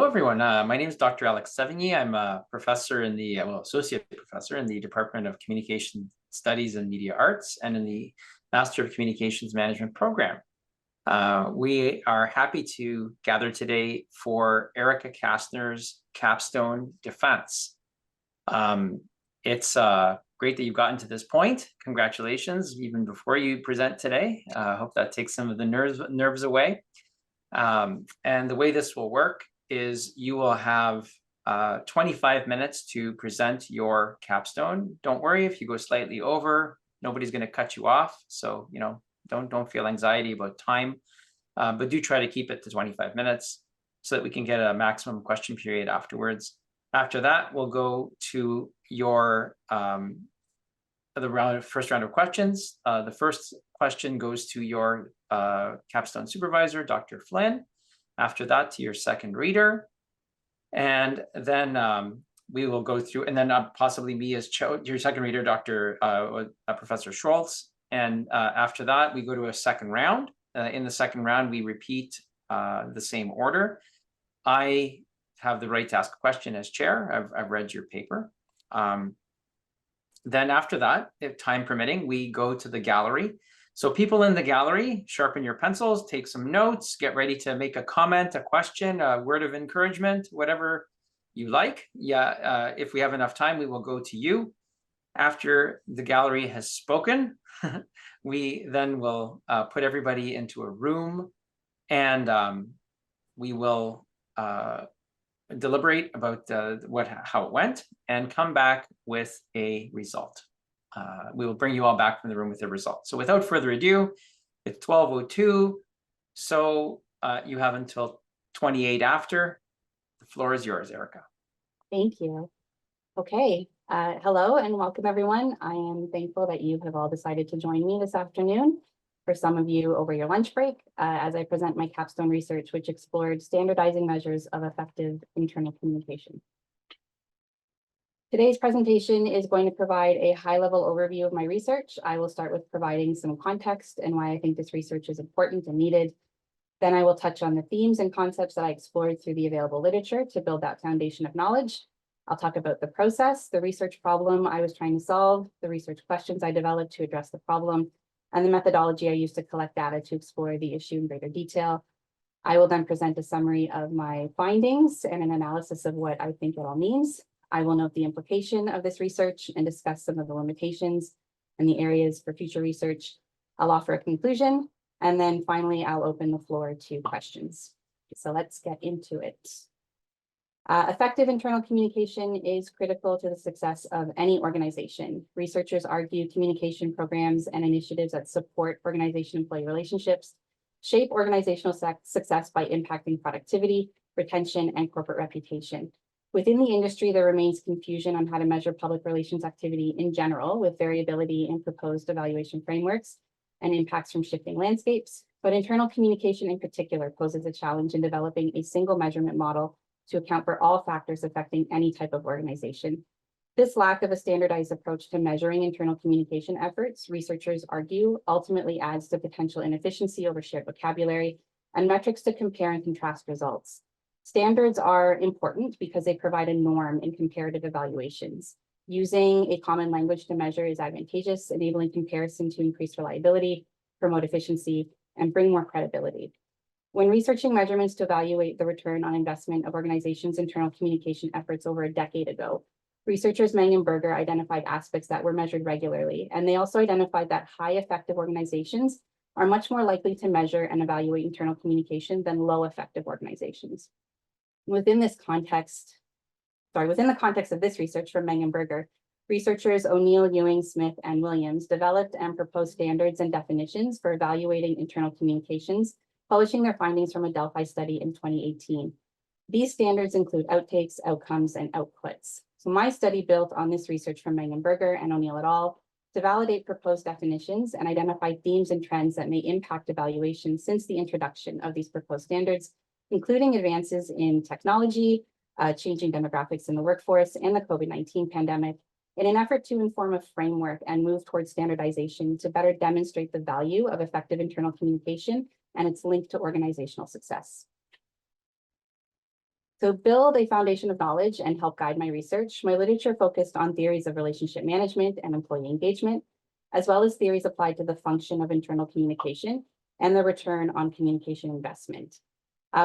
everyone. My name is Dr. Alex Sevigny. I'm a professor in the, associate professor in the Department of Communication Studies and Media Arts and in the Master of Communications Management program. We are happy to gather today for Erika Kastner's Capstone defense. It's great that you've gotten to this point. Congratulations, even before you present today. I hope that takes some of the nerves away. And the way this will work is you will have 25 minutes to present your capstone. Don't worry if you go slightly over, nobody's going to cut you off. So, don't feel anxiety about time, but do try to keep it to 25 minutes so that we can get a maximum question period afterwards. After that, we'll go to your first round of questions. The first question goes to your capstone supervisor, Dr. Flynn. After that, to your second reader. And then we will go through, and then possibly me as your second reader, Professor Schultz. And after that, we go to a second round. In the second round, we repeat the same order. I have the right to ask a question as chair. I've read your paper. Then after that, if time permitting, we go to the gallery. So people in the gallery, sharpen your pencils, take some notes, get ready to make a comment, a question, a word of encouragement, whatever you like. Yeah, if we have enough time, we will go to you. After the gallery has spoken, we then will put everybody into a room and we will deliberate about how it went and come back with a result. We will bring you all back from the room with the results. So without further ado, it's 12:02. So you have until 28 after. The floor is yours, Erika. Thank you. Okay. Hello and welcome, everyone. I am thankful that you have all decided to join me this afternoon. For some of you over your lunch break, as I present my capstone research, which explored standardizing measures of effective internal communication. Today's presentation is going to provide a high-level overview of my research. I will start with providing some context and why I think this research is important and needed. Then I will touch on the themes and concepts that I explored through the available literature to build that foundation of knowledge. I'll talk about the process, the research problem I was trying to solve, the research questions I developed to address the problem, and the methodology I used to collect data to explore the issue in greater detail. I will then present a summary of my findings and an analysis of what I think it all means. I will note the implication of this research and discuss some of the limitations and the areas for future research. I'll offer a conclusion, and then finally, I'll open the floor to questions. So let's get into it. Effective internal communication is critical to the success of any organization. Researchers argue communication programs and initiatives that support organization-employee relationships shape organizational success by impacting productivity, retention, and corporate reputation. Within the industry, there remains confusion on how to measure public relations activity in general, with variability in proposed evaluation frameworks and impacts from shifting landscapes. But internal communication in particular poses a challenge in developing a single measurement model to account for all factors affecting any type of organization. This lack of a standardized approach to measuring internal communication efforts, researchers argue, ultimately adds to potential inefficiency over shared vocabulary and metrics to compare and contrast results. Standards are important because they provide a norm in comparative evaluations. Using a common language to measure is advantageous, enabling comparison to increase reliability, promote efficiency, and bring more credibility. When researching measurements to evaluate the return on investment of organizations' internal communication efforts over a decade ago, researchers Meng and Berger identified aspects that were measured regularly, and they also identified that high effective organizations are much more likely to measure and evaluate internal communication than low effective organizations. Within the context of this research from Meng and Berger, researchers O'Neill, Ewing, Smith, and Williams developed and proposed standards and definitions for evaluating internal communications, publishing their findings from a Delphi study in 2018. These standards include outtakes, outcomes, and outputs. So my study built on this research from Meng and Berger and O'Neill et al. To validate proposed definitions and identify themes and trends that may impact evaluation since the introduction of these proposed standards, including advances in technology, changing demographics in the workforce, and the COVID-19 pandemic, in an effort to inform a framework and move towards standardization to better demonstrate the value of effective internal communication and its link to organizational success. To build a foundation of knowledge and help guide my research, my literature focused on theories of relationship management and employee engagement, as well as theories applied to the function of internal communication and the return on communication investment.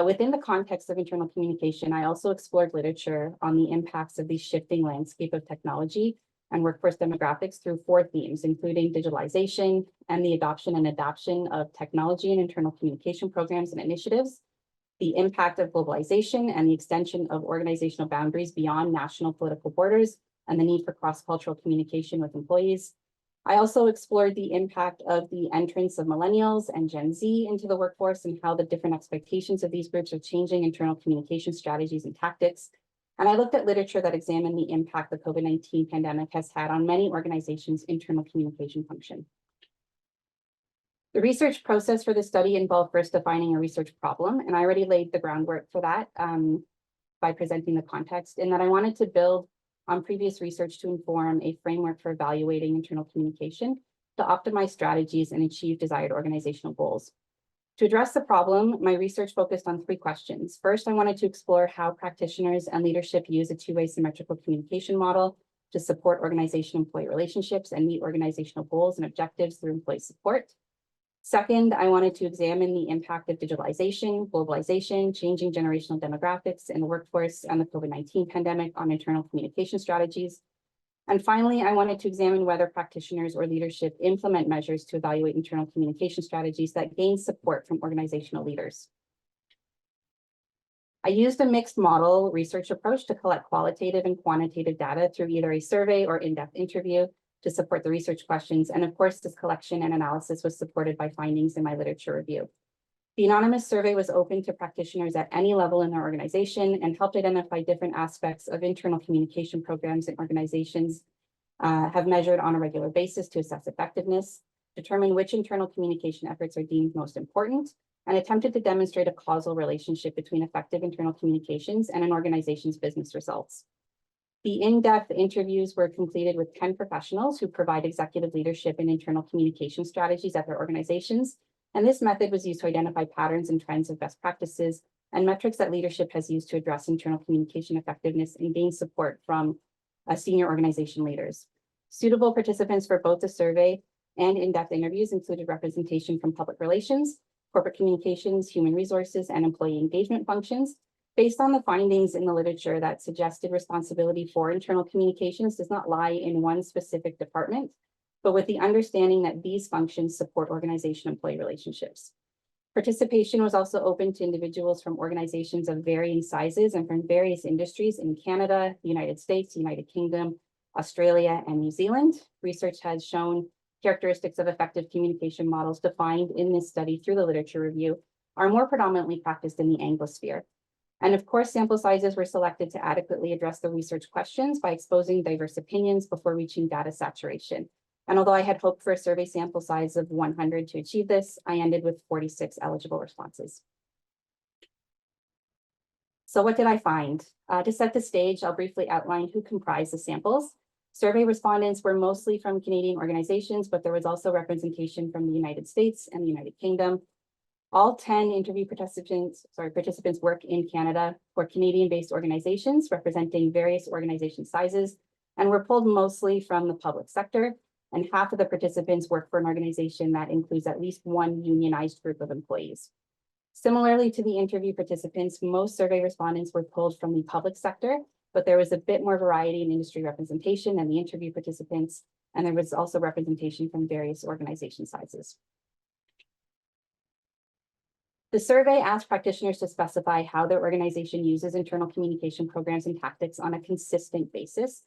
Within the context of internal communication, I also explored literature on the impacts of the shifting landscape of technology and workforce demographics through 4 themes, including digitalization and the adoption and adaptation of technology in internal communication programs and initiatives, the impact of globalization and the extension of organizational boundaries beyond national political borders, and the need for cross-cultural communication with employees. I also explored the impact of the entrance of millennials and Gen Z into the workforce and how the different expectations of these groups are changing internal communication strategies and tactics. And I looked at literature that examined the impact the COVID-19 pandemic has had on many organizations' internal communication function. The research process for this study involved first defining a research problem, and I already laid the groundwork for that by presenting the context, in that I wanted to build on previous research to inform a framework for evaluating internal communication to optimize strategies and achieve desired organizational goals. To address the problem, my research focused on 3 questions. First, I wanted to explore how practitioners and leadership use a 2-way symmetrical communication model to support organization-employee relationships and meet organizational goals and objectives through employee support. Second, I wanted to examine the impact of digitalization, globalization, changing generational demographics in the workforce, and the COVID-19 pandemic on internal communication strategies. And finally, I wanted to examine whether practitioners or leadership implement measures to evaluate internal communication strategies that gain support from organizational leaders. I used a mixed model research approach to collect qualitative and quantitative data through either a survey or in-depth interview to support the research questions. And of course, this collection and analysis was supported by findings in my literature review. The anonymous survey was open to practitioners at any level in their organization and helped identify different aspects of internal communication programs and organizations have measured on a regular basis to assess effectiveness, determine which internal communication efforts are deemed most important, and attempted to demonstrate a causal relationship between effective internal communications and an organization's business results. The in-depth interviews were completed with 10 professionals who provide executive leadership and internal communication strategies at their organizations. And this method was used to identify patterns and trends of best practices and metrics that leadership has used to address internal communication effectiveness and gain support from senior organization leaders. Suitable participants for both the survey and in-depth interviews included representation from public relations, corporate communications, human resources, and employee engagement functions. Based on the findings in the literature that suggested responsibility for internal communications does not lie in one specific department, but with the understanding that these functions support organization-employee relationships. Participation was also open to individuals from organizations of varying sizes and from various industries in Canada, the United States, United Kingdom, Australia, and New Zealand. Research has shown characteristics of effective communication models defined in this study through the literature review are more predominantly practiced in the Anglosphere. And of course, sample sizes were selected to adequately address the research questions by exposing diverse opinions before reaching data saturation. And although I had hoped for a survey sample size of 100 to achieve this, I ended with 46 eligible responses. So what did I find? To set the stage, I'll briefly outline who comprised the samples. Survey respondents were mostly from Canadian organizations, but there was also representation from the United States and the United Kingdom. All 10 interview participants work in Canada for Canadian-based organizations representing various organization sizes and were pulled mostly from the public sector. And half of the participants work for an organization that includes at least one unionized group of employees. Similarly to the interview participants, most survey respondents were pulled from the public sector, but there was a bit more variety in industry representation than the interview participants, and there was also representation from various organization sizes. The survey asked practitioners to specify how their organization uses internal communication programs and tactics on a consistent basis.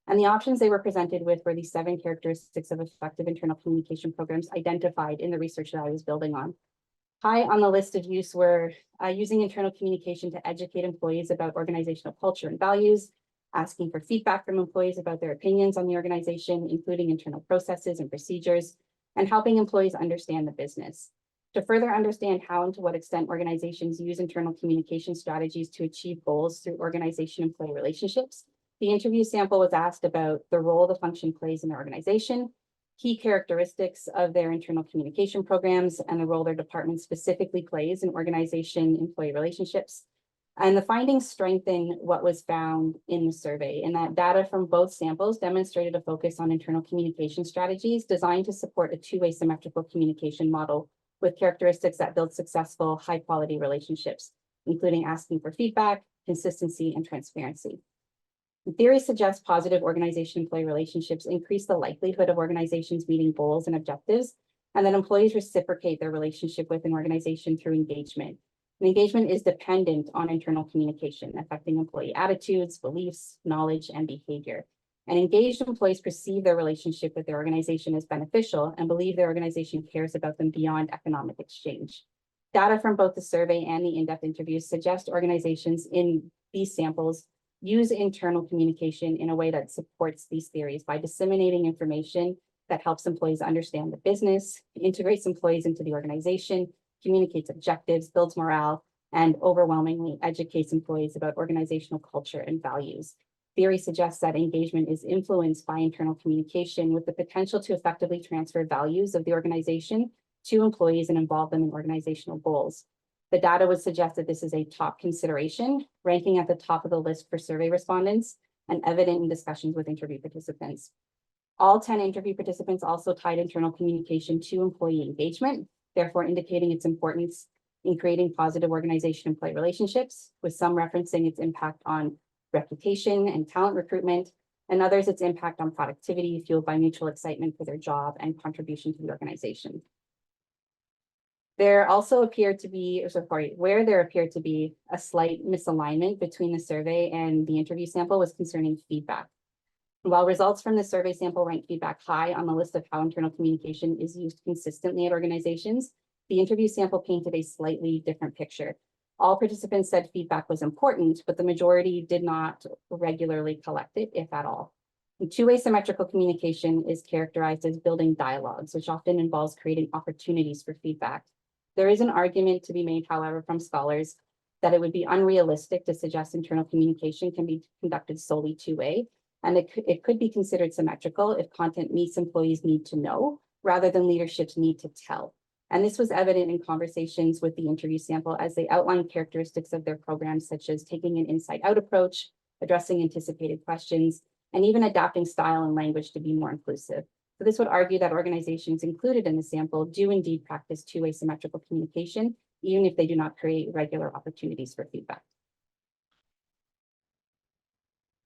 And the options they were presented with were the 7 characteristics of effective internal communication programs identified in the research that I was building on. High on the list of use were using internal communication to educate employees about organizational culture and values, asking for feedback from employees about their opinions on the organization, including internal processes and procedures, and helping employees understand the business. To further understand how and to what extent organizations use internal communication strategies to achieve goals through organization-employee relationships, the interview sample was asked about the role the function plays in their organization, key characteristics of their internal communication programs, and the role their department specifically plays in organization-employee relationships. And the findings strengthen what was found in the survey, and that data from both samples demonstrated a focus on internal communication strategies designed to support a two-way symmetrical communication model with characteristics that build successful, high-quality relationships, including asking for feedback, consistency, and transparency. The theory suggests positive organization-employee relationships increase the likelihood of organizations meeting goals and objectives, and that employees reciprocate their relationship with an organization through engagement. And engagement is dependent on internal communication, affecting employee attitudes, beliefs, knowledge, and behavior. And engaged employees perceive their relationship with their organization as beneficial and believe their organization cares about them beyond economic exchange. Data from both the survey and the in-depth interviews suggest organizations in these samples use internal communication in a way that supports these theories by disseminating information that helps employees understand the business, integrates employees into the organization, communicates objectives, builds morale, and overwhelmingly educates employees about organizational culture and values. Theory suggests that engagement is influenced by internal communication with the potential to effectively transfer values of the organization to employees and involve them in organizational goals. The data would suggest that this is a top consideration, ranking at the top of the list for survey respondents and evident in discussions with interview participants. All 10 interview participants also tied internal communication to employee engagement, therefore indicating its importance in creating positive organization-employee relationships, with some referencing its impact on reputation and talent recruitment, and others its impact on productivity fueled by mutual excitement for their job and contribution to the organization. There also appeared to be, where there appeared to be a slight misalignment between the survey and the interview sample was concerning feedback. While results from the survey sample rank feedback high on the list of how internal communication is used consistently at organizations, the interview sample painted a slightly different picture. All participants said feedback was important, but the majority did not regularly collect it, if at all. Two-way symmetrical communication is characterized as building dialogues, which often involves creating opportunities for feedback. There is an argument to be made, however, from scholars that it would be unrealistic to suggest internal communication can be conducted solely two-way, and it could be considered symmetrical if content meets employees' need to know rather than leadership's need to tell. And this was evident in conversations with the interview sample as they outlined characteristics of their programs, such as taking an inside-out approach, addressing anticipated questions, and even adapting style and language to be more inclusive. So this would argue that organizations included in the sample do indeed practice two-way symmetrical communication, even if they do not create regular opportunities for feedback.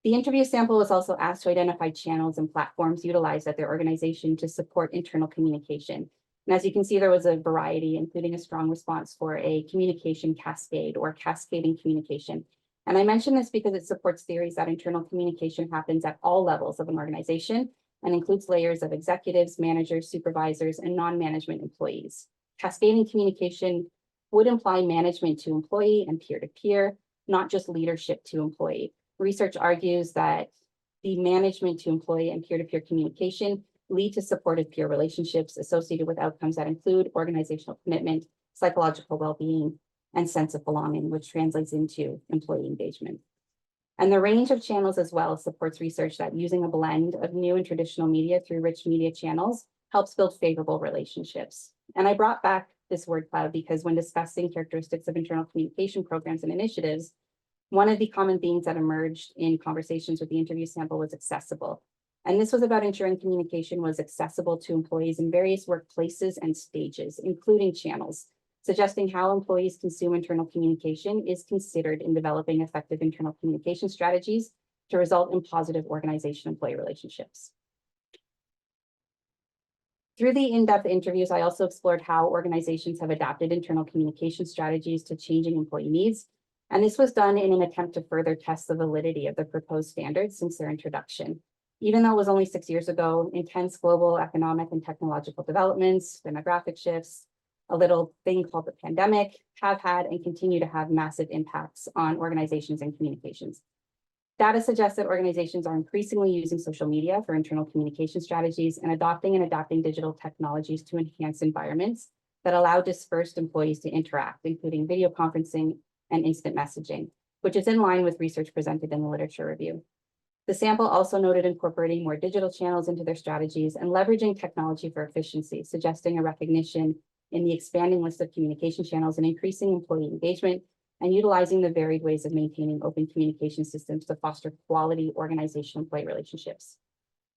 The interview sample was also asked to identify channels and platforms utilized at their organization to support internal communication. And as you can see, there was a variety, including a strong response for a communication cascade or cascading communication. And I mention this because it supports theories that internal communication happens at all levels of an organization and includes layers of executives, managers, supervisors, and non-management employees. Cascading communication would imply management to employee and peer-to-peer, not just leadership to employee. Research argues that the management to employee and peer-to-peer communication lead to supportive peer relationships associated with outcomes that include organizational commitment, psychological well-being, and sense of belonging, which translates into employee engagement. And the range of channels as well supports research that using a blend of new and traditional media through rich media channels helps build favorable relationships. And I brought back this word cloud because when discussing characteristics of internal communication programs and initiatives, one of the common themes that emerged in conversations with the interview sample was accessible. And this was about ensuring communication was accessible to employees in various workplaces and stages, including channels, suggesting how employees consume internal communication is considered in developing effective internal communication strategies to result in positive organization-employee relationships. Through the in-depth interviews, I also explored how organizations have adapted internal communication strategies to changing employee needs. And this was done in an attempt to further test the validity of the proposed standards since their introduction. Even though it was only 6 years ago, intense global economic and technological developments, demographic shifts, a little thing called the pandemic, have had and continue to have massive impacts on organizations and communications. Data suggests that organizations are increasingly using social media for internal communication strategies and adapting digital technologies to enhance environments that allow dispersed employees to interact, including video conferencing and instant messaging, which is in line with research presented in the literature review. The sample also noted incorporating more digital channels into their strategies and leveraging technology for efficiency, suggesting a recognition in the expanding list of communication channels and increasing employee engagement and utilizing the varied ways of maintaining open communication systems to foster quality organizational employee relationships.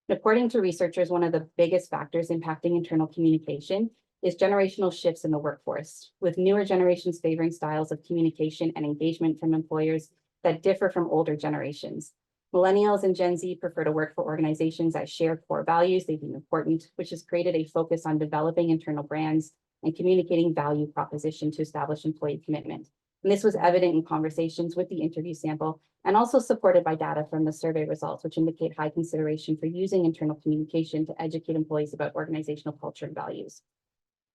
According to researchers, one of the biggest factors impacting internal communication is generational shifts in the workforce, with newer generations favoring styles of communication and engagement from employers that differ from older generations. Millennials and Gen Z prefer to work for organizations that share core values they deem important, which has created a focus on developing internal brands and communicating value proposition to establish employee commitment. And this was evident in conversations with the interview sample and also supported by data from the survey results, which indicate high consideration for using internal communication to educate employees about organizational culture and values.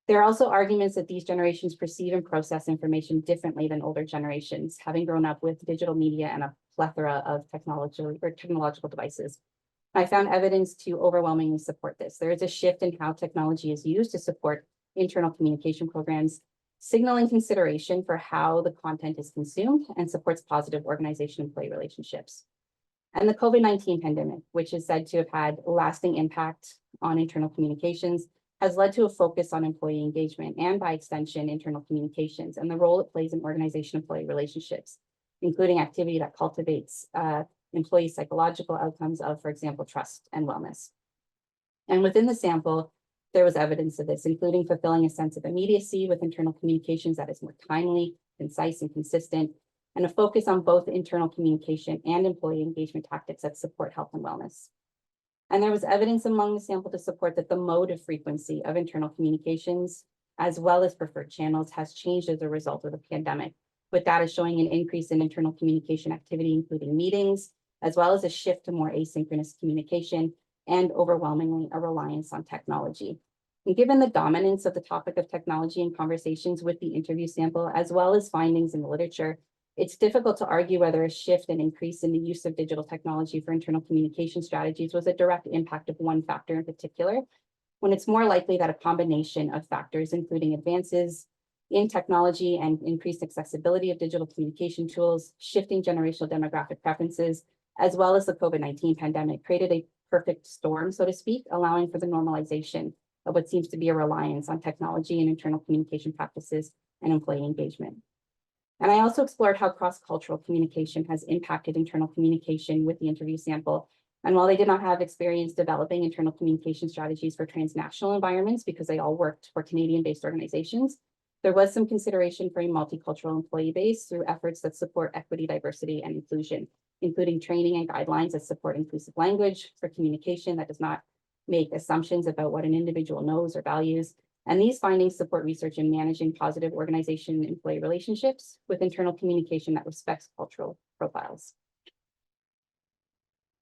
There are also arguments that these generations perceive and process information differently than older generations, having grown up with digital media and a plethora of technological devices. I found evidence to overwhelmingly support this. There is a shift in how technology is used to support internal communication programs, signaling consideration for how the content is consumed and supports positive organization-employee relationships. And the COVID-19 pandemic, which is said to have had lasting impact on internal communications, has led to a focus on employee engagement and, by extension, internal communications and the role it plays in organization-employee relationships, including activity that cultivates employee psychological outcomes of, for example, trust and wellness. And within the sample, there was evidence of this, including fulfilling a sense of immediacy with internal communications that is more timely, concise, and consistent, and a focus on both internal communication and employee engagement tactics that support health and wellness. And there was evidence among the sample to support that the mode of frequency of internal communications, as well as preferred channels, has changed as a result of the pandemic, with data showing an increase in internal communication activity, including meetings, as well as a shift to more asynchronous communication, and overwhelmingly a reliance on technology. And given the dominance of the topic of technology in conversations with the interview sample, as well as findings in the literature, it's difficult to argue whether a shift and increase in the use of digital technology for internal communication strategies was a direct impact of one factor in particular, when it's more likely that a combination of factors, including advances in technology and increased accessibility of digital communication tools, shifting generational demographic preferences, as well as the COVID-19 pandemic, created a perfect storm, so to speak, allowing for the normalization of what seems to be a reliance on technology and internal communication practices and employee engagement. And I also explored how cross-cultural communication has impacted internal communication with the interview sample. And while they did not have experience developing internal communication strategies for transnational environments because they all worked for Canadian-based organizations, there was some consideration for a multicultural employee base through efforts that support equity, diversity, and inclusion, including training and guidelines that support inclusive language for communication that does not make assumptions about what an individual knows or values. And these findings support research in managing positive organization-employee relationships with internal communication that respects cultural profiles.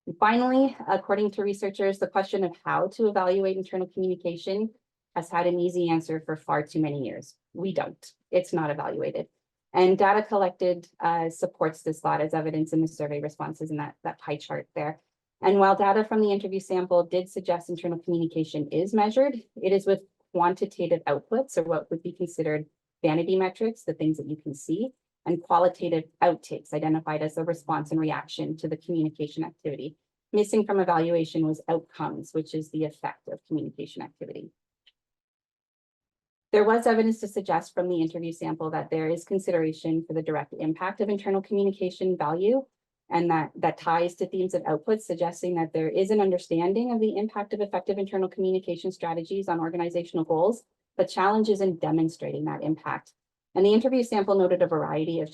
And finally, according to researchers, the question of how to evaluate internal communication has had an easy answer for far too many years. We don't. It's not evaluated. And data collected supports this thought, as evidence in the survey responses in that pie chart there. And while data from the interview sample did suggest internal communication is measured, it is with quantitative outputs, or what would be considered vanity metrics, the things that you can see, and qualitative outtakes identified as the response and reaction to the communication activity. Missing from evaluation was outcomes, which is the effect of communication activity. There was evidence to suggest from the interview sample that there is consideration for the direct impact of internal communication value, and that ties to themes of output, suggesting that there is an understanding of the impact of effective internal communication strategies on organizational goals, but challenges in demonstrating that impact. And the interview sample noted a variety of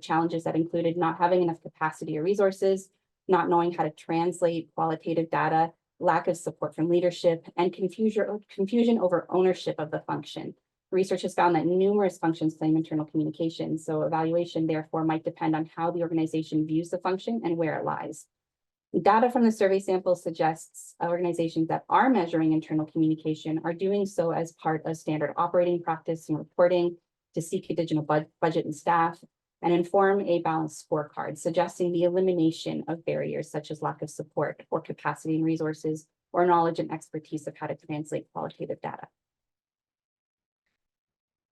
challenges that included not having enough capacity or resources, not knowing how to translate qualitative data, lack of support from leadership, and confusion over ownership of the function. Research has found that numerous functions claim internal communication, so evaluation therefore might depend on how the organization views the function and where it lies. Data from the survey sample suggests organizations that are measuring internal communication are doing so as part of standard operating practice and reporting to seek additional budget and staff, and inform a balanced scorecard, suggesting the elimination of barriers such as lack of support or capacity and resources, or knowledge and expertise of how to translate qualitative data.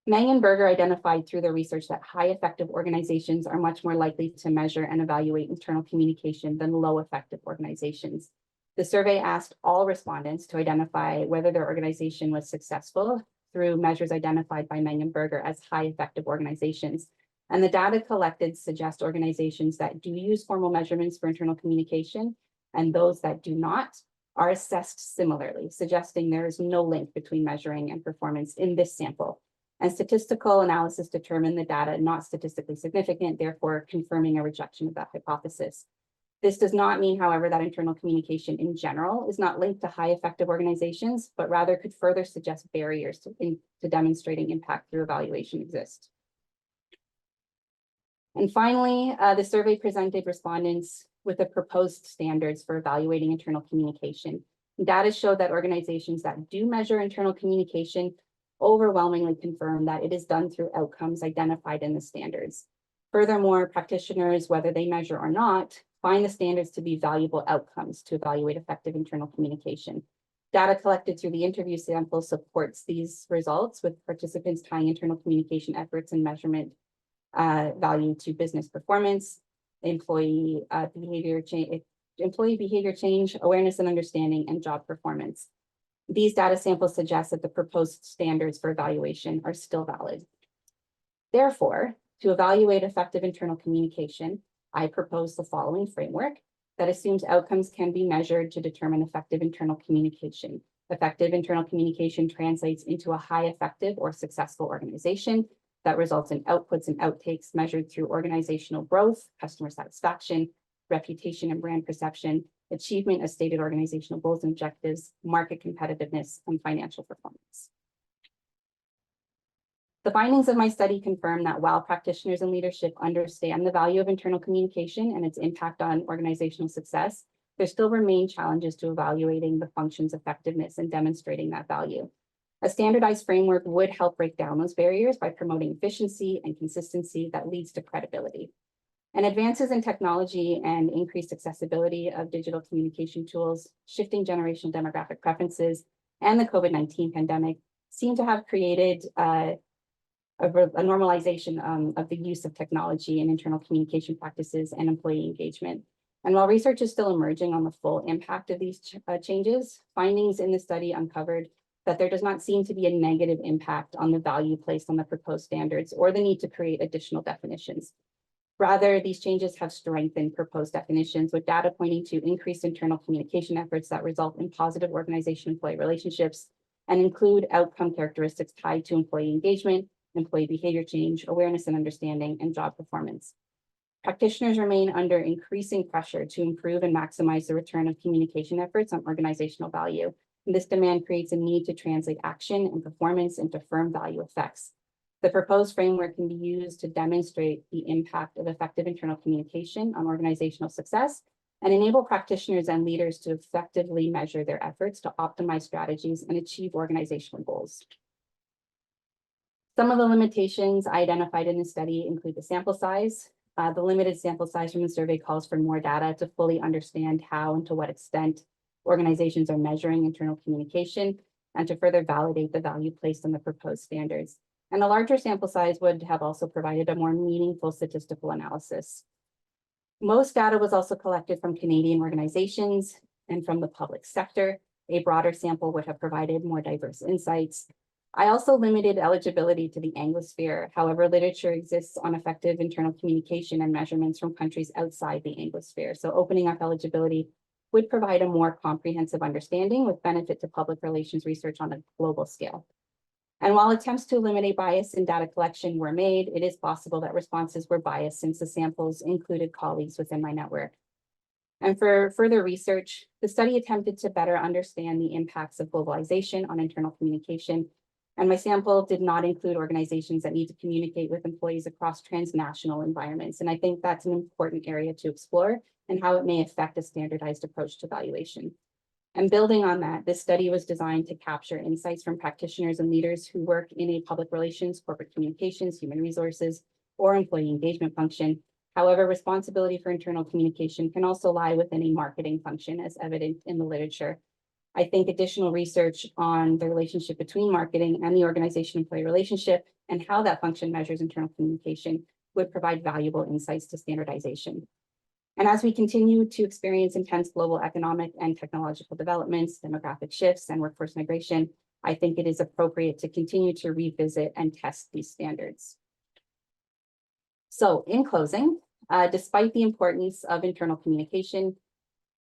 Meng and Berger identified through their research that high effective organizations are much more likely to measure and evaluate internal communication than low effective organizations. The survey asked all respondents to identify whether their organization was successful through measures identified by Meng and Berger as high effective organizations. And the data collected suggest organizations that do use formal measurements for internal communication and those that do not are assessed similarly, suggesting there is no link between measuring and performance in this sample. And statistical analysis determined the data not statistically significant, therefore confirming a rejection of that hypothesis. This does not mean, however, that internal communication in general is not linked to high effective organizations, but rather could further suggest barriers to demonstrating impact through evaluation exist. And finally, the survey presented respondents with the proposed standards for evaluating internal communication. Data showed that organizations that do measure internal communication overwhelmingly confirm that it is done through outcomes identified in the standards. Furthermore, practitioners, whether they measure or not, find the standards to be valuable outcomes to evaluate effective internal communication. Data collected through the interview sample supports these results, with participants tying internal communication efforts and measurement value to business performance, employee behavior change, awareness and understanding, and job performance. These data samples suggest that the proposed standards for evaluation are still valid. Therefore, to evaluate effective internal communication, I propose the following framework that assumes outcomes can be measured to determine effective internal communication. Effective internal communication translates into a high effective or successful organization that results in outputs and outtakes measured through organizational growth, customer satisfaction, reputation and brand perception, achievement of stated organizational goals and objectives, market competitiveness, and financial performance. The findings of my study confirm that while practitioners and leadership understand the value of internal communication and its impact on organizational success, there still remain challenges to evaluating the function's effectiveness and demonstrating that value. A standardized framework would help break down those barriers by promoting efficiency and consistency that leads to credibility. And advances in technology and increased accessibility of digital communication tools, shifting generational demographic preferences, and the COVID-19 pandemic seem to have created a normalization of the use of technology in internal communication practices and employee engagement. And while research is still emerging on the full impact of these changes, findings in the study uncovered that there does not seem to be a negative impact on the value placed on the proposed standards or the need to create additional definitions. Rather, these changes have strengthened proposed definitions, with data pointing to increased internal communication efforts that result in positive organization-employee relationships and include outcome characteristics tied to employee engagement, employee behavior change, awareness and understanding, and job performance. Practitioners remain under increasing pressure to improve and maximize the return of communication efforts on organizational value. And this demand creates a need to translate action and performance into firm value effects. The proposed framework can be used to demonstrate the impact of effective internal communication on organizational success and enable practitioners and leaders to effectively measure their efforts to optimize strategies and achieve organizational goals. Some of the limitations identified in the study include the sample size. The limited sample size from the survey calls for more data to fully understand how and to what extent organizations are measuring internal communication and to further validate the value placed on the proposed standards. And a larger sample size would have also provided a more meaningful statistical analysis. Most data was also collected from Canadian organizations and from the public sector. A broader sample would have provided more diverse insights. I also limited eligibility to the Anglosphere. However, literature exists on effective internal communication and measurements from countries outside the Anglosphere. So opening up eligibility would provide a more comprehensive understanding with benefit to public relations research on a global scale. And while attempts to eliminate bias in data collection were made, it is possible that responses were biased since the samples included colleagues within my network. And for further research, the study attempted to better understand the impacts of globalization on internal communication. And my sample did not include organizations that need to communicate with employees across transnational environments. And I think that's an important area to explore and how it may affect a standardized approach to evaluation. And building on that, this study was designed to capture insights from practitioners and leaders who work in a public relations, corporate communications, human resources, or employee engagement function. However, responsibility for internal communication can also lie within a marketing function, as evident in the literature. I think additional research on the relationship between marketing and the organization-employee relationship and how that function measures internal communication would provide valuable insights to standardization. And as we continue to experience intense global economic and technological developments, demographic shifts, and workforce migration, I think it is appropriate to continue to revisit and test these standards. So in closing, despite the importance of internal communication,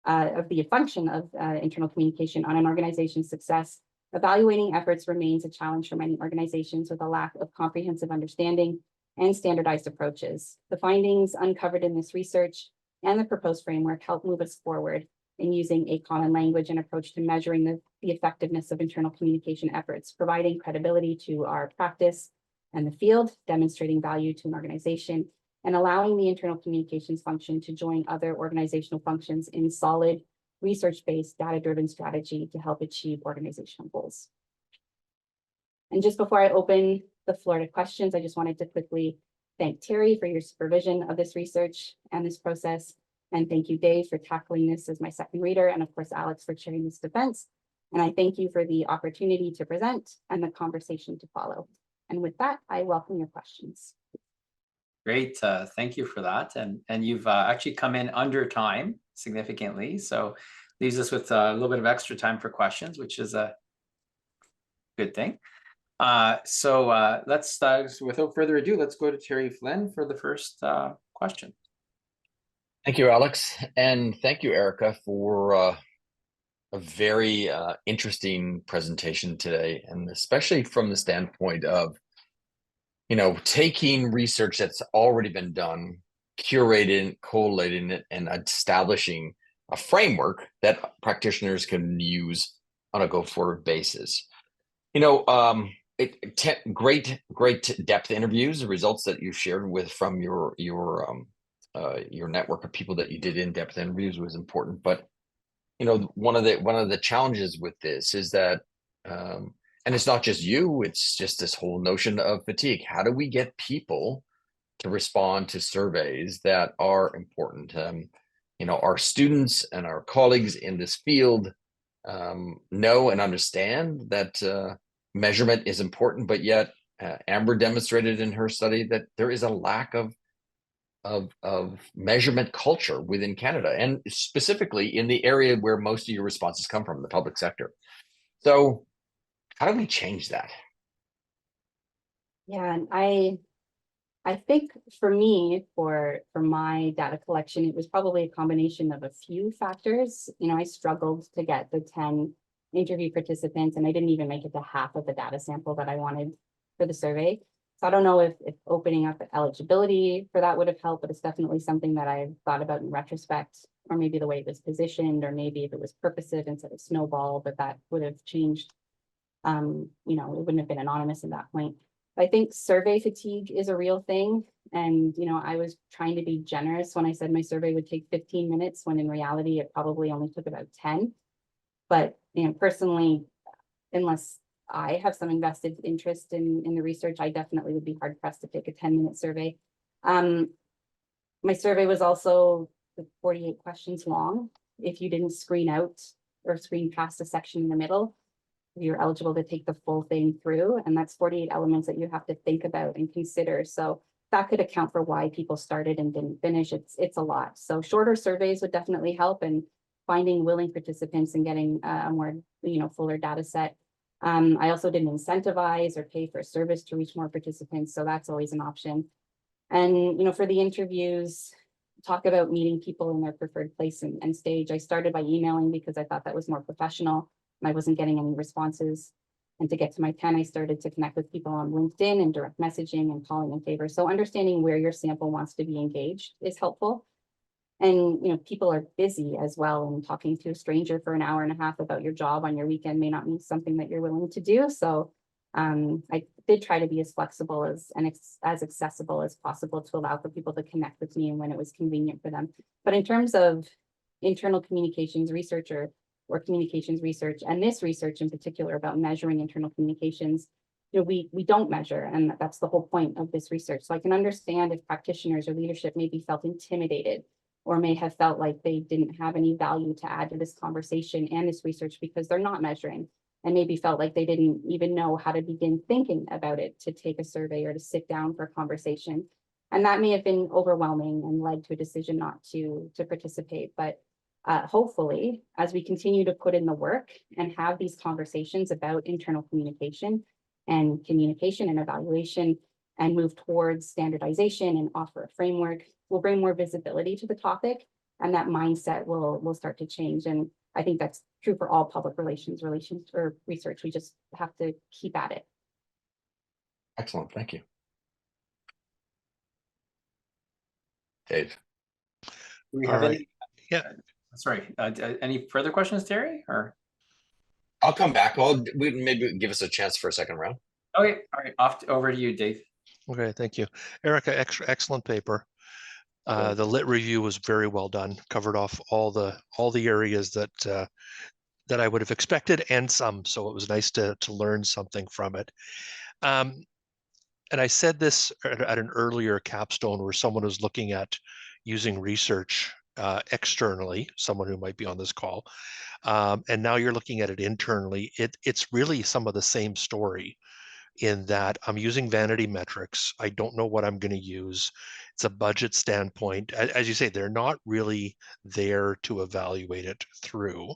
of the function of internal communication on an organization's success, evaluating efforts remains a challenge for many organizations with a lack of comprehensive understanding and standardized approaches. The findings uncovered in this research and the proposed framework help move us forward in using a common language and approach to measuring the effectiveness of internal communication efforts, providing credibility to our practice and the field, demonstrating value to an organization, and allowing the internal communications function to join other organizational functions in solid, research-based, data-driven strategy to help achieve organizational goals. And just before I open the floor to questions, I just wanted to quickly thank Terry for your supervision of this research and this process. And thank you, Dave, for tackling this as my second reader, and of course, Alex for chairing this defense. And I thank you for the opportunity to present and the conversation to follow. And with that, I welcome your questions. Great, thank you for that. And you've actually come in under time significantly, so leaves us with a little bit of extra time for questions, which is a good thing. So let's, without further ado, let's go to Terry Flynn for the first question. Thank you, Alex, and thank you, Erika, for a very interesting presentation today, and especially from the standpoint of, taking research that's already been done, curating it, collating it, and establishing a framework that practitioners can use on a go-forward basis. Great depth interviews, the results that you shared from your network of people that you did in-depth interviews was important. But one of the challenges with this is that, and it's not just you, it's just this whole notion of fatigue. How do we get people to respond to surveys that are important? Our students and our colleagues in this field know and understand that measurement is important, but yet Amber demonstrated in her study that there is a lack of measurement culture within Canada, and specifically in the area where most of your responses come from, the public sector. So how do we change that? Yeah, and I think for me, for my data collection, it was probably a combination of a few factors. I struggled to get the 10 interview participants, and I didn't even make it to half of the data sample that I wanted for the survey. So I don't know if opening up eligibility for that would have helped, but it's definitely something that I've thought about in retrospect, or maybe the way it was positioned, or maybe if it was purposive instead of snowball, but that would have changed. It wouldn't have been anonymous at that point. But I think survey fatigue is a real thing. And, I was trying to be generous when I said my survey would take 15 minutes, when in reality, it probably only took about 10. But, personally, unless I have some invested interest in the research, I definitely would be hard pressed to take a 10-minute survey. My survey was also 48 questions long. If you didn't screen out or screen past a section in the middle, you're eligible to take the full thing through. And that's 48 elements that you have to think about and consider. So that could account for why people started and didn't finish. It's a lot. So shorter surveys would definitely help, and finding willing participants and getting a more, fuller data set. I also didn't incentivize or pay for a service to reach more participants. So that's always an option. And, for the interviews, talk about meeting people in their preferred place and stage. I started by emailing because I thought that was more professional, and I wasn't getting any responses. And to get to my 10, I started to connect with people on LinkedIn and direct messaging and calling in favor. So understanding where your sample wants to be engaged is helpful. And, people are busy as well, and talking to a stranger for an hour and a half about your job on your weekend may not be something that you're willing to do. So I did try to be as flexible and as accessible as possible to allow for people to connect with me and when it was convenient for them. But in terms of internal communications research or communications research, and this research in particular about measuring internal communications, we don't measure, and that's the whole point of this research. So I can understand if practitioners or leadership maybe felt intimidated, or may have felt like they didn't have any value to add to this conversation and this research because they're not measuring, and maybe felt like they didn't even know how to begin thinking about it to take a survey or to sit down for a conversation. And that may have been overwhelming and led to a decision not to participate. But hopefully, as we continue to put in the work and have these conversations about internal communication and evaluation, and move towards standardization and offer a framework will bring more visibility to the topic, and that mindset will start to change. And I think that's true for all public relations or research. We just have to keep at it. Excellent. Thank you. Dave. Do we All have right. any? Yeah. Sorry, any further questions, Terry, or? I'll come back. Maybe give us a chance for a second round. Okay, all right, over to you, Dave. Okay, thank you. Erika, excellent paper. The lit review was very well done, covered off all the areas that that I would have expected and some, so it was nice to learn something from it. And I said this at an earlier capstone where someone was looking at using research externally, someone who might be on this call, and now you're looking at it internally. It's really some of the same story, in that I'm using vanity metrics. I don't know what I'm going to use. It's a budget standpoint. As you say, they're not really there to evaluate it through.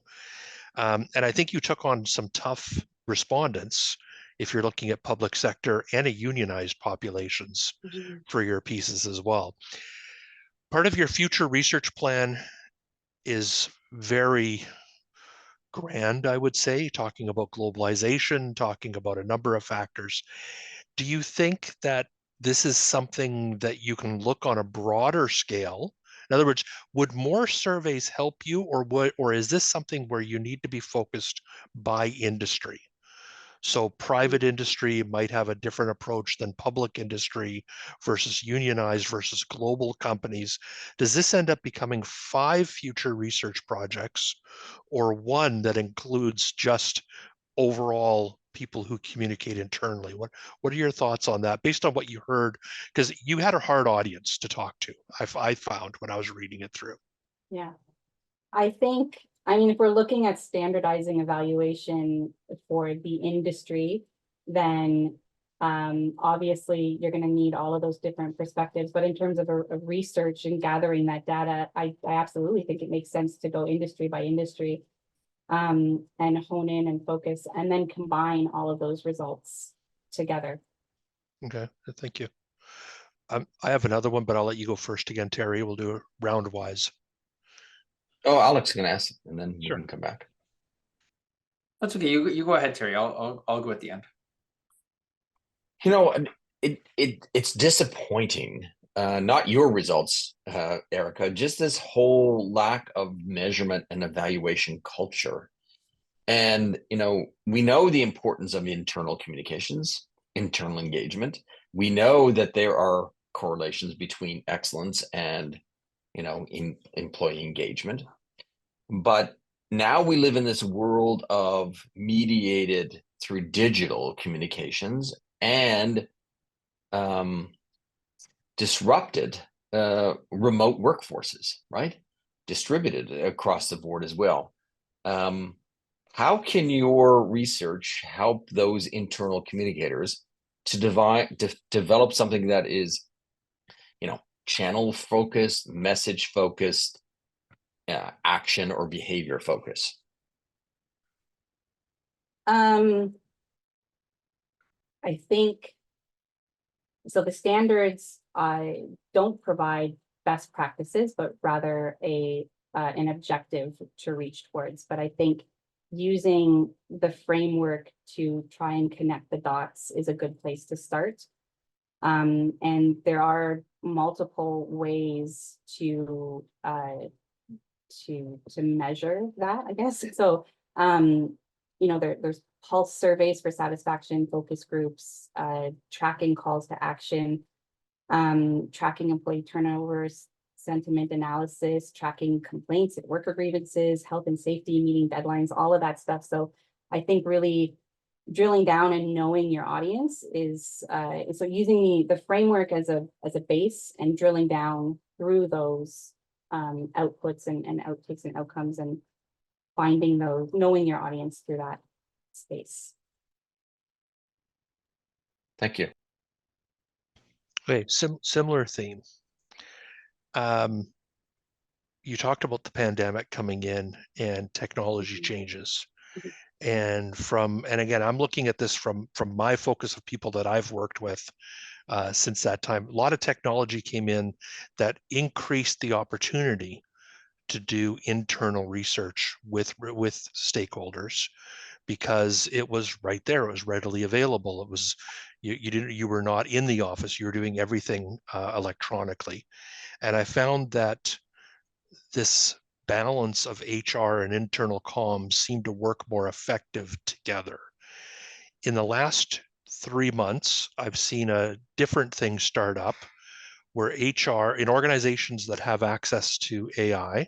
And I think you took on some tough respondents if you're looking at public sector and a unionized populations for your pieces as well. Part of your future research plan is very grand, I would say, talking about globalization, talking about a number of factors. Do you think that this is something that you can look on a broader scale? In other words, would more surveys help you, or is this something where you need to be focused by industry? So private industry might have a different approach than public industry versus unionized versus global companies. Does this end up becoming 5 future research projects, or one that includes just overall people who communicate internally? What are your thoughts on that based on what you heard? Because you had a hard audience to talk to, I found when I was reading it through. Yeah, I think, I mean, if we're looking at standardizing evaluation for the industry, then obviously you're going to need all of those different perspectives. But in terms of research and gathering that data, I absolutely think it makes sense to go industry by industry and hone in and focus and then combine all of those results together. Okay, thank you. I have another one, but I'll let you go first again, Terry. We'll do it round wise. Oh, Alex is going to ask, and then Sure. you can come back. That's okay. You go ahead, Terry. I'll go at the end. You know, it's disappointing. Not your results, Erika, just this whole lack of measurement and evaluation culture. And, you know, we know the importance of internal communications, internal engagement. We know that there are correlations between excellence and, you know, employee engagement. But now we live in this world of mediated through digital communications and disrupted remote workforces, right? Distributed across the board as well. How can your research help those internal communicators to develop something that is, you know, channel focused, message focused, action or behavior focus? I think so. The standards don't provide best practices, but rather an objective to reach towards. But I think using the framework to try and connect the dots is a good place to start. And there are multiple ways to measure that, I guess. So, you know, there's pulse surveys for satisfaction, focus groups, tracking calls to action, tracking employee turnovers, sentiment analysis, tracking complaints and worker grievances, health and safety, meeting deadlines, all of that stuff. So I think really drilling down and knowing your audience is so using the framework as a base and drilling down through those outputs and outtakes and outcomes and finding those, knowing your audience through that space. Thank you. Okay, similar theme. You talked about the pandemic coming in and technology changes. And again, I'm looking at this from my focus of people that I've worked with since that time. A lot of technology came in that increased the opportunity to do internal research with stakeholders, because it was right there. It was readily available. It was, you were not in the office. You were doing everything electronically. And I found that this balance of HR and internal comms seemed to work more effective together. In the last 3 months, I've seen a different thing start up where HR, in organizations that have access to AI,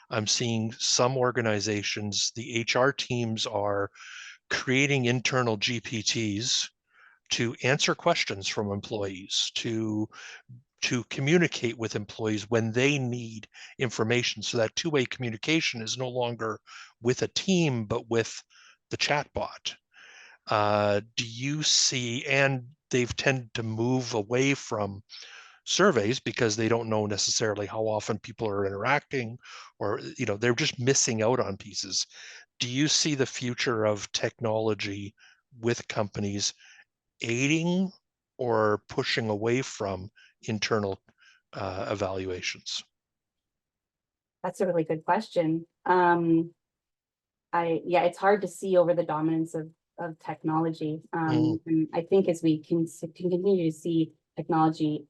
I'm seeing some organizations, the HR teams are creating internal GPTs to answer questions from employees, to communicate with employees when they need information. So that two-way communication is no longer with a team, but with the chatbot. Do you see, and they've tended to move away from surveys because they don't know necessarily how often people are interacting, or they're just missing out on pieces. Do you see the future of technology with companies aiding or pushing away from internal evaluations? That's a really good question. It's hard to see over the dominance of technology. And I think as we can continue to see technology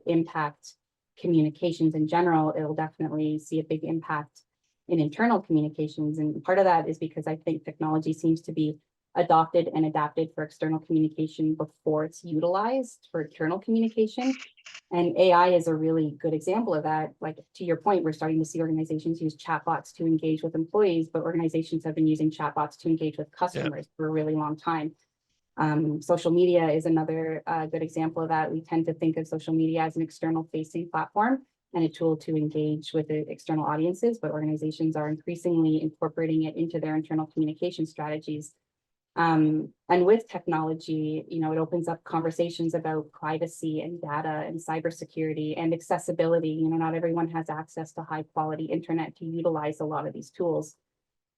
impact communications in general, it'll definitely see a big impact in internal communications. And part of that is because I think technology seems to be adopted and adapted for external communication before it's utilized for internal communication. And AI is a really good example of that. Like, to your point, we're starting to see organizations use chatbots to engage with employees, but organizations have been using chatbots to engage with customers for a really long time. Social media is another good example of that. We tend to think of social media as an external facing platform and a tool to engage with the external audiences, but organizations are increasingly incorporating it into their internal communication strategies. And with technology, it opens up conversations about privacy and data and cybersecurity and accessibility. Not everyone has access to high quality internet to utilize a lot of these tools.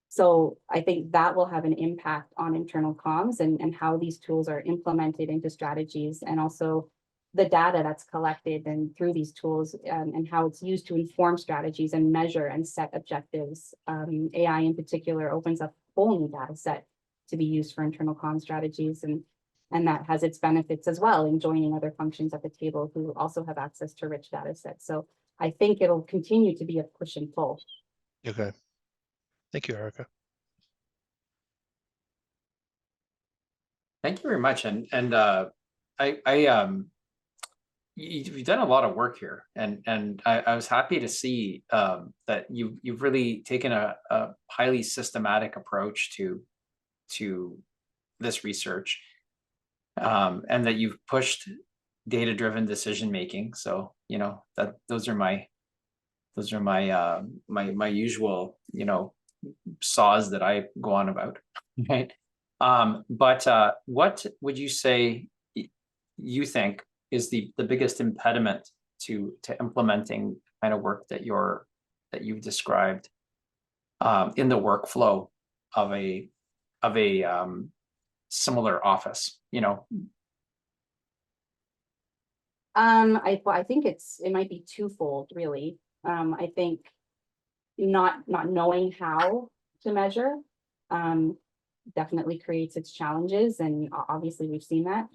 So I think that will have an impact on internal comms and how these tools are implemented into strategies, and also the data that's collected and through these tools, and how it's used to inform strategies and measure and set objectives. AI in particular opens up a whole new data set to be used for internal comm strategies, and that has its benefits as well in joining other functions at the table who also have access to rich data sets. So I think it'll continue to be a push and pull. Okay. Thank you, Erika. Thank you very much. And you've done a lot of work here, and I was happy to see that you've really taken a highly systematic approach to this research, and that you've pushed data-driven decision making. So that those are my my usual saws that I go on about, right? But what would you say you think is the biggest impediment to implementing the kind of work that you've described in the workflow of a similar office? I think it might be twofold, really. I think not knowing how to measure definitely creates its challenges, and obviously we've seen that.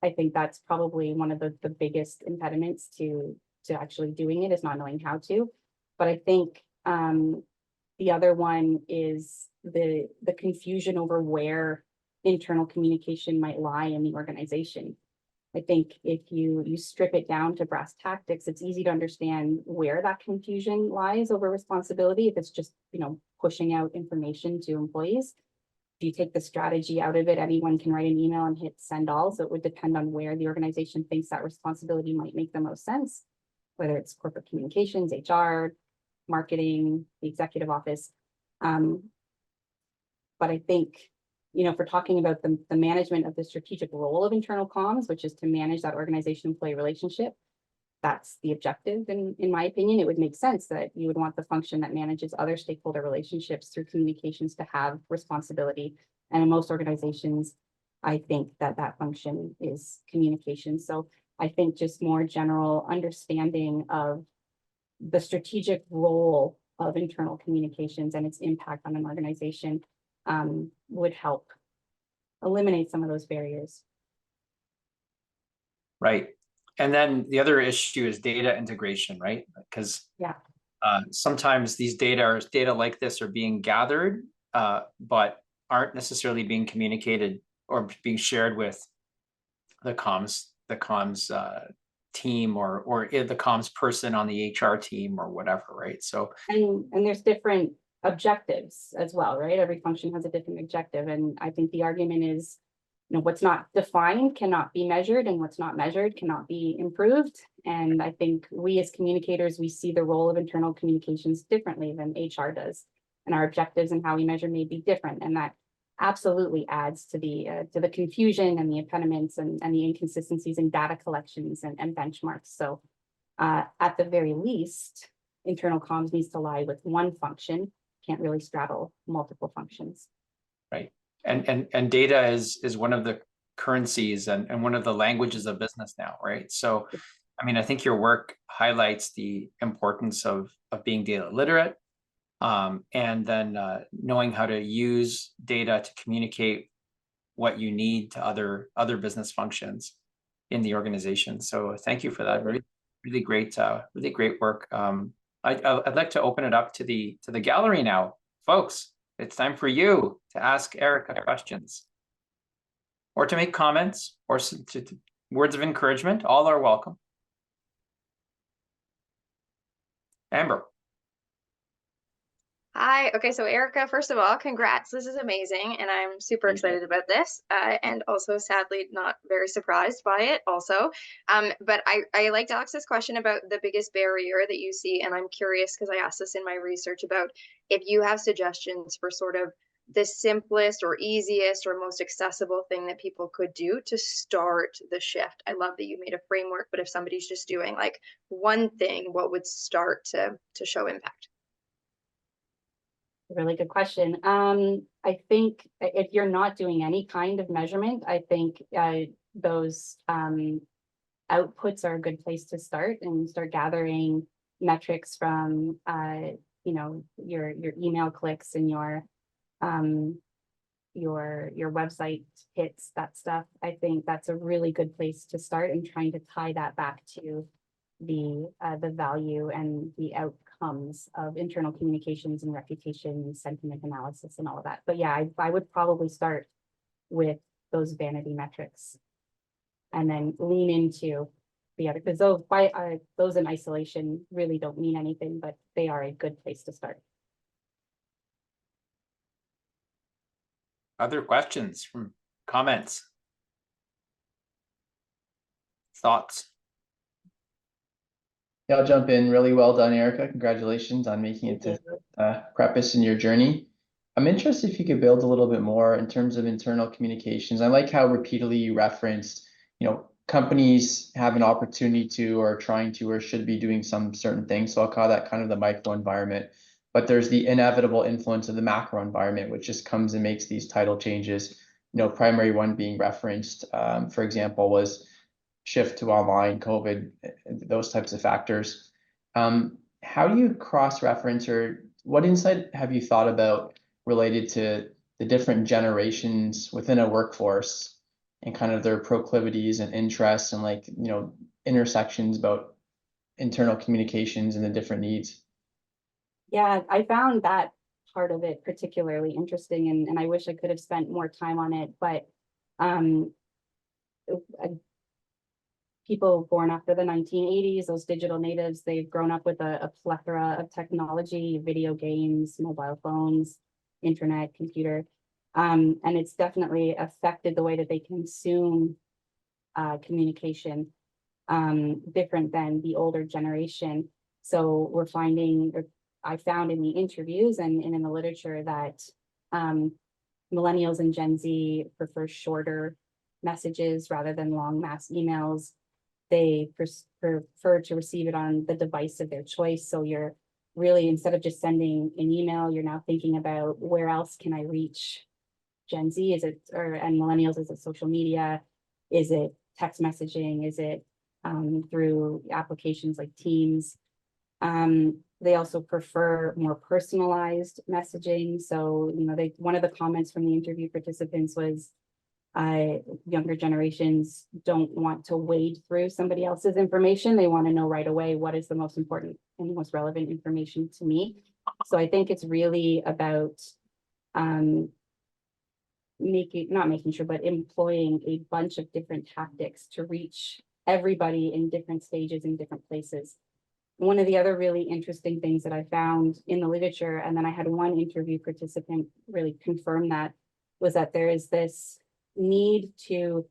I think that's probably one of the biggest impediments to actually doing it, is not knowing how to. But I think the other one is the confusion over where internal communication might lie in the organization. I think if you strip it down to brass tactics, it's easy to understand where that confusion lies over responsibility. If it's just, pushing out information to employees. If you take the strategy out of it, anyone can write an email and hit send all. So it would depend on where the organization thinks that responsibility might make the most sense, whether it's corporate communications, HR, marketing, the executive office. But I think, if we're talking about the management of the strategic role of internal comms, which is to manage that organization-employee relationship, that's the objective. And in my opinion, it would make sense that you would want the function that manages other stakeholder relationships through communications to have responsibility. And in most organizations, I think that that function is communication. So I think just more general understanding of the strategic role of internal communications and its impact on an organization would help eliminate some of those barriers. Right. And then the other issue is data integration, right? Because sometimes these data like this are being gathered, but aren't necessarily being communicated or being shared with the comms team or the comms person on the HR team or whatever, right? So and there's different objectives as well, right? Every function has a different objective, and I think the argument is, what's not defined cannot be measured, and what's not measured cannot be improved. And I think we as communicators, we see the role of internal communications differently than HR does, and our objectives and how we measure may be different, and that absolutely adds to the confusion and the impediments and the inconsistencies in data collections and benchmarks. So at the very least, internal comms needs to lie with one function, can't really straddle multiple functions. Right. And data is one of the currencies and one of the languages of business now, right? So, I mean, I think your work highlights the importance of being data literate, and then knowing how to use data to communicate what you need to other business functions in the organization. So thank you for that. Really great work. I'd like to open it up to the gallery now, folks. It's time for you to ask Erika questions, or to make comments, or words of encouragement. All are welcome. Amber. Hi. Okay, so Erika, first of all, congrats. This is amazing, and I'm super excited about this, and also sadly not very surprised by it also. But I liked Alex's question about the biggest barrier that you see, and I'm curious because I asked this in my research about if you have suggestions for sort of the simplest or easiest or most accessible thing that people could do to start the shift. I love that you made a framework, but if somebody's just doing like one thing, what would start to show impact? Really good question. I think if you're not doing any kind of measurement, I think those outputs are a good place to start and start gathering metrics from your email clicks and your website hits, that stuff. I think that's a really good place to start, and trying to tie that back to the value and the outcomes of internal communications and reputation, sentiment analysis, and all of that. But yeah, I would probably start with those vanity metrics, and then lean into the other, because those in isolation really don't mean anything, but they are a good place to start. Other questions from comments? Thoughts? Yeah, I'll jump in. Really well done, Erika. Congratulations on making it to Prepus in your journey. I'm interested if you could build a little bit more in terms of internal communications. I like how repeatedly you referenced, companies have an opportunity to, or trying to, or should be doing some certain things. So I'll call that kind of the micro environment. But there's the inevitable influence of the macro environment, which just comes and makes these title changes. Primary one being referenced, for example, was shift to online, COVID, those types of factors. How do you cross-reference, or what insight have you thought about related to the different generations within a workforce and kind of their proclivities and interests and intersections about internal communications and the different needs? Yeah, I found that part of it particularly interesting, and I wish I could have spent more time on it, but people born after the 1980s, those digital natives, they've grown up with a plethora of technology, video games, mobile phones, internet, computer, and it's definitely affected the way that they consume communication, different than the older generation. So we're finding, or I found in the interviews and in the literature, that millennials and Gen Z prefer shorter messages rather than long mass emails. they prefer to receive it on the device of their choice. So you're really, instead of just sending an email, you're now thinking about where else can I reach Gen Z? Is it, and millennials, is it social media? Is it text messaging? Is it through applications like Teams? They also prefer more personalized messaging. So, you know, one of the comments from the interview participants was, younger generations don't want to wade through somebody else's information. They want to know right away what is the most important and most relevant information to me. So I think it's really about not making sure, but employing a bunch of different tactics to reach everybody in different stages in different places. One of the other really interesting things that I found in the literature, and then I had one interview participant really confirm that, was that there is this need to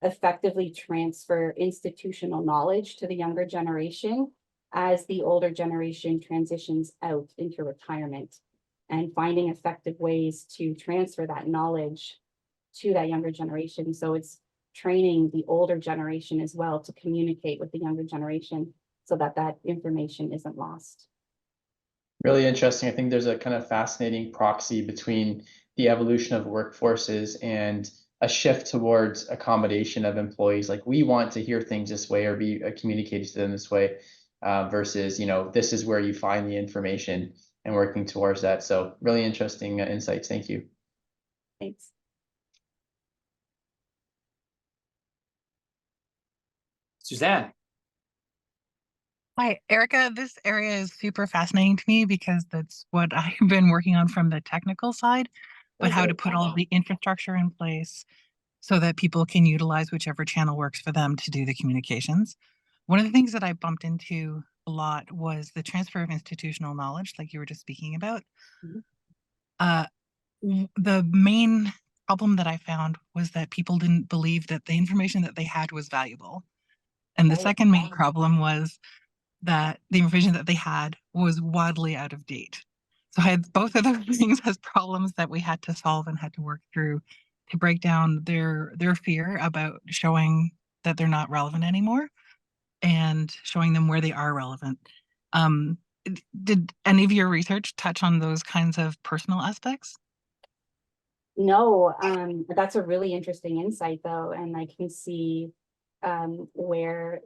effectively transfer institutional knowledge to the younger generation as the older generation transitions out into retirement, and finding effective ways to transfer that knowledge to that younger generation. So it's training the older generation as well to communicate with the younger generation so that that information isn't lost. Really interesting. I think there's a kind of fascinating proxy between the evolution of workforces and a shift towards accommodation of employees. Like, we want to hear things this way or be communicated to them this way, versus, you know, this is where you find the information, and working towards that. So really interesting insights. Thank you. Thanks. Suzanne. Hi, Erika. This area is super fascinating to me because that's what I've been working on from the technical side, but how to put all of the infrastructure in place so that people can utilize whichever channel works for them to do the communications. One of the things that I bumped into a lot was the transfer of institutional knowledge, like you were just speaking about. The main problem that I found was that people didn't believe that the information that they had was valuable. And the second main problem was that the information that they had was wildly out of date. So I had both of those things as problems that we had to solve and had to work through to break down their fear about showing that they're not relevant anymore and showing them where they are relevant. Did any of your research touch on those kinds of personal aspects? No, that's a really interesting insight though, and I can see where,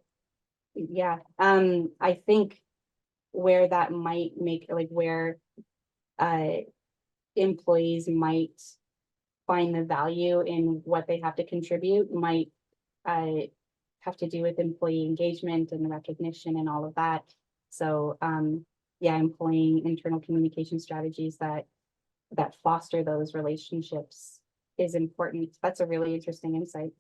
yeah, I think where that might make, like, where employees might find the value in what they have to contribute might have to do with employee engagement and recognition and all of that. So yeah, employing internal communication strategies that foster those relationships is important. That's a really interesting insight.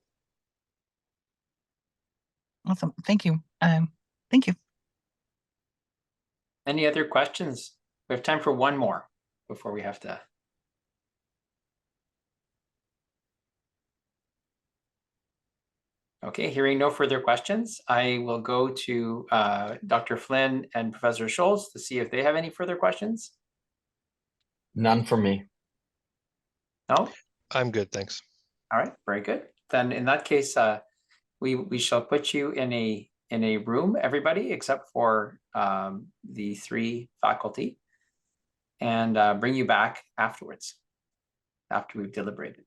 Awesome. Thank you. Thank you. Any other questions? We have time for one more before we have to. Okay, hearing no further questions, I will go to Dr. Flynn and Professor Schultz to see if they have any further questions. None from me. No? I'm good, thanks. All right, very good. Then in that case, we shall put you in a room, everybody, except for the 3 faculty, and bring you back afterwards, after we've deliberated.